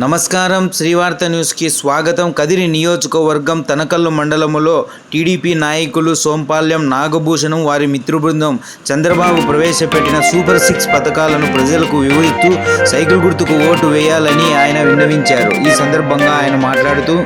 నమస్కారం, శ్రీవార్త న్యూస్కి స్వాగతం. కదిరి నియోజకవర్గం తనకల్లు మండలములో టీడీపీ నాయకులు సోంపాల్యం నాగభూషణం వారి మిత్రబృందం చంద్రబాబు ప్రవేశపెట్టిన సూపర్ 6 పథకాలను ప్రజలకు వివరిస్తూ సైకిల్ గుర్తుకు ఓటు వేయాలని ఆయన విన్నవించారు. ఈ సందర్భంగా ఆయన మాట్లాడుతూ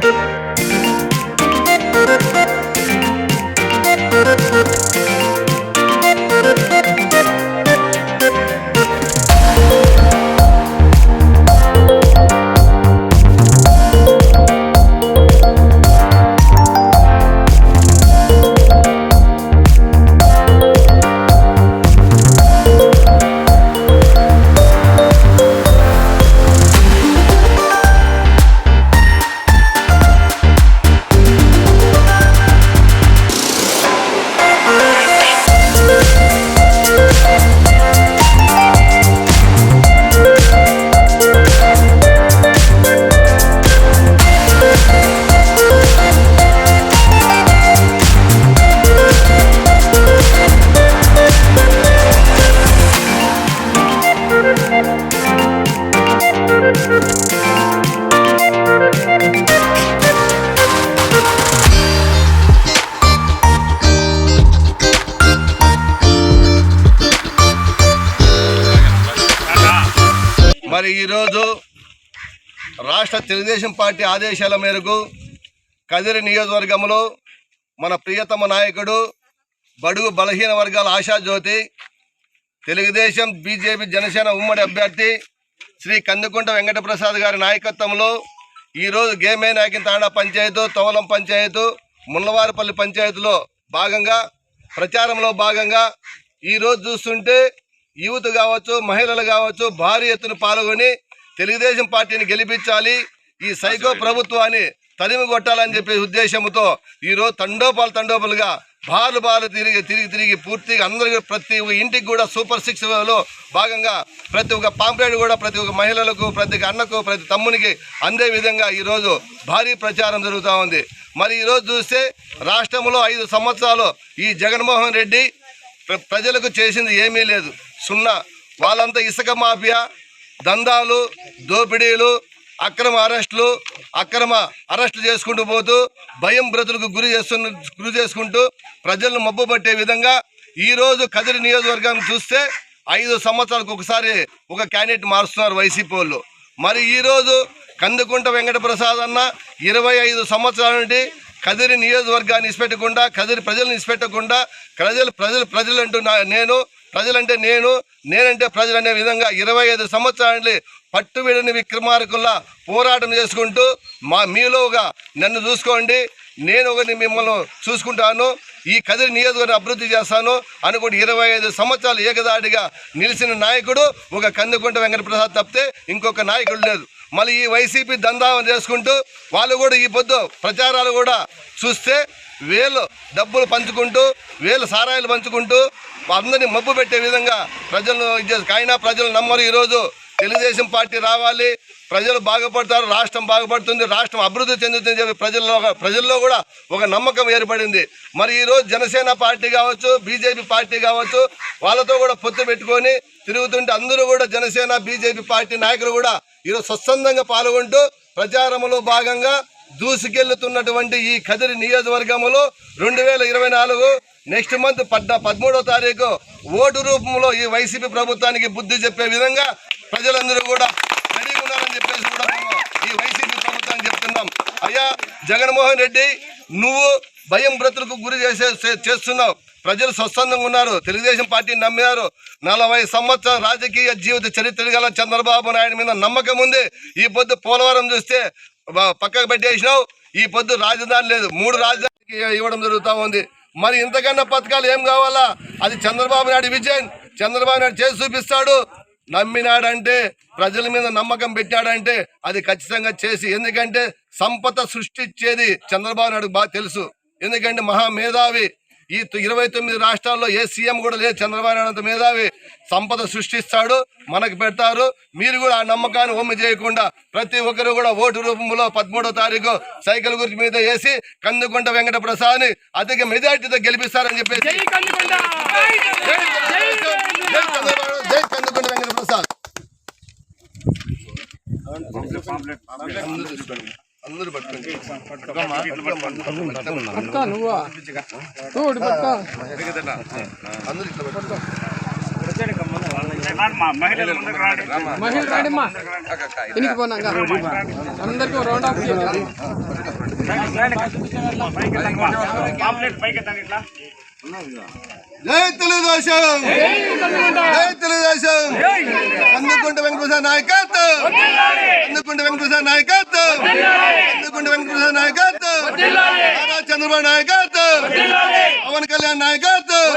మరి ఈరోజు రాష్ట్ర తెలుగుదేశం పార్టీ ఆదేశాల మేరకు కదిరి నియోజకవర్గంలో మన ప్రియతమ నాయకుడు బడుగు బలహీన వర్గాల ఆశాజ్యోతి తెలుగుదేశం బీజేపీ జనసేన ఉమ్మడి అభ్యర్థి శ్రీ కందుకుంట వెంకటప్రసాద్ గారి నాయకత్వంలో ఈరోజు గేమే నాయకిన తాండా పంచాయతీ, తోవలం పంచాయతీ, మున్నవారిపల్లి పంచాయతీలో భాగంగా ప్రచారంలో భాగంగా ఈరోజు చూస్తుంటే యూత్ కావచ్చు, మహిళలు కావచ్చు భారీ ఎత్తున పాల్గొని తెలుగుదేశం పార్టీని గెలిపించాలి, ఈ సైకో ప్రభుత్వాన్ని తరిమి కొట్టాలని చెప్పే ఉద్దేశంతో ఈరోజు తండోపాలుగా బాలు తిరిగి పూర్తిగా అందరికీ ప్రతి ఒక్క ఇంటికి కూడా సూపర్ 6లో భాగంగా ప్రతి ఒక్క పాంప్లెట్ కూడా ప్రతి ఒక్క మహిళలకు, ప్రతి అన్నకు, ప్రతి తమ్మునికి అందే విధంగా ఈరోజు భారీ ప్రచారం జరుగుతూ ఉంది. మరి ఈరోజు చూస్తే రాష్ట్రంలో 5 సంవత్సరాలు ఈ జగన్మోహన్ రెడ్డి ప్రజలకు చేసింది ఏమీ లేదు, సున్నా. వాళ్ళంతా ఇసుక మాఫియా, దందాలు, దోపిడీలు, అక్రమ అరెస్టులు చేసుకుంటూ పోతూ భయం బ్రతులకు గురి చేసుకుంటూ ప్రజలను మబ్బు పట్టే విధంగా ఈరోజు కదిరి నియోజకవర్గాన్ని చూస్తే 5 సంవత్సరాలకు ఒకసారి ఒక క్యాండిడేట్ మారుస్తున్నారు వైసీపీ వాళ్ళు. మరి ఈరోజు కందుకుంట వెంకటప్రసాద్ అన్న 25 సంవత్సరాల నుండి కదిరి నియోజకవర్గాన్ని ఇసిపెట్టకుండా, కదిరి ప్రజలను ఇసిపెట్టకుండా ప్రజలంటూ నేను, ప్రజలంటే నేనంటే ప్రజలు అనే విధంగా 25 సంవత్సరాలు పట్టువిడని విక్రమార్కుల్లా పోరాటం చేసుకుంటూ మీలోగా నన్ను చూసుకోండి, నేను ఒకరిని మిమ్మల్ని చూసుకుంటాను, ఈ కదిరి నియోజకవర్గం అభివృద్ధి చేస్తాను అనుకుంటే 25 సంవత్సరాలు ఏకదాటిగా నిలిచిన నాయకుడు ఒక కందుకుంట వెంకటప్రసాద్ తప్పితే ఇంకొక నాయకుడు లేదు. మళ్ళీ ఈ వైసీపీ దందావం చేసుకుంటూ వాళ్ళు కూడా ఈ పొద్దు ప్రచారాలు కూడా చూస్తే వేలు డబ్బులు పంచుకుంటూ, వేలు సారాయిలు పంచుకుంటూ అందరినీ మబ్బు పెట్టే విధంగా ప్రజలను అయినా ప్రజలు నమ్మరు. ఈరోజు తెలుగుదేశం పార్టీ రావాలి, ప్రజలు బాగుపడతారు, రాష్ట్రం బాగుపడుతుంది, రాష్ట్రం అభివృద్ధి చెందుతుందని చెప్పి ప్రజల్లో కూడా ఒక నమ్మకం ఏర్పడింది. మరి ఈరోజు జనసేన పార్టీ కావచ్చు, బీజేపీ పార్టీ కావచ్చు వాళ్ళతో కూడా పొత్తు పెట్టుకొని తిరుగుతుంటే అందరూ కూడా జనసేన బీజేపీ పార్టీ నాయకులు కూడా ఈరోజు స్వచ్ఛందంగా పాల్గొంటూ ప్రచారంలో భాగంగా దూసుకెళ్తున్నటువంటి ఈ కదిరి నియోజకవర్గంలో 2024 నెక్స్ట్ మంత్ 13వ తారీఖు ఓటు రూపంలో ఈ వైసీపీ ప్రభుత్వానికి బుద్ధి చెప్పే విధంగా ప్రజలందరూ కూడా రెడీగా ఉన్నారని చెప్పేసి కూడా మేము ఈ వైసీపీ ప్రభుత్వానికి చెప్తున్నాం. అయ్యా జగన్మోహన్ రెడ్డి, నువ్వు భయం బ్రతులకు గురి చేస్తున్నావు. ప్రజలు స్వచ్ఛందంగా ఉన్నారు, తెలుగుదేశం పార్టీని నమ్మారు. 40 సంవత్సరాల రాజకీయ జీవిత చరిత్ర గల చంద్రబాబు నాయుడు మీద నమ్మకం ఉంది. ఈ పొద్దు పోలవరం చూస్తే పక్కకు పెట్టేసినావు, ఈ పొద్దు రాజధాని లేదు, 3 రాజధానికి ఇవ్వడం జరుగుతూ ఉంది. మరి ఇంతకన్నా పథకాలు ఏం కావాలా? అది చంద్రబాబు నాయుడు విజన్, చంద్రబాబు నాయుడు చేసి చూపిస్తాడు. నమ్మినాడంటే, ప్రజల మీద నమ్మకం పెట్టాడంటే అది ఖచ్చితంగా చేసి, ఎందుకంటే సంపద సృష్టించేది చంద్రబాబు నాయుడు బాగా తెలుసు. ఎందుకంటే మహామేధావి, ఈ 29 రాష్ట్రాల్లో ఏ సీఎం కూడా లేదు చంద్రబాబు నాయుడు మేధావి. సంపద సృష్టిస్తాడు, మనకు పెడతారు. మీరు కూడా ఆ నమ్మకాన్ని ఒమ్మి చేయకుండా ప్రతి ఒక్కరు కూడా ఓటు రూపంలో 13వ తారీఖు సైకిల్ గుర్తు మీద వేసి కందుకుంట వెంకటప్రసాద్ని అధిక మెజార్టీతో గెలిపిస్తారని చెప్పేసి జై కందుకుంట వెంకటప్రసాద్. అందరూ పట్టుకోండి. అందరూ ఇట్లా పట్టుకో. అందరికీ రౌండ్ ఆఫ్ జై తెలుగుదేశం, జై తెలుగుదేశం. కందుకుంట వెంకటప్రసాద్ నాయకత్వం, కందుకుంట వెంకటప్రసాద్ నాయకత్వం, కందుకుంట వెంకటప్రసాద్ నాయకత్వం, నారా చంద్రబాబు నాయకత్వం, పవన్ కళ్యాణ్ నాయకత్వం.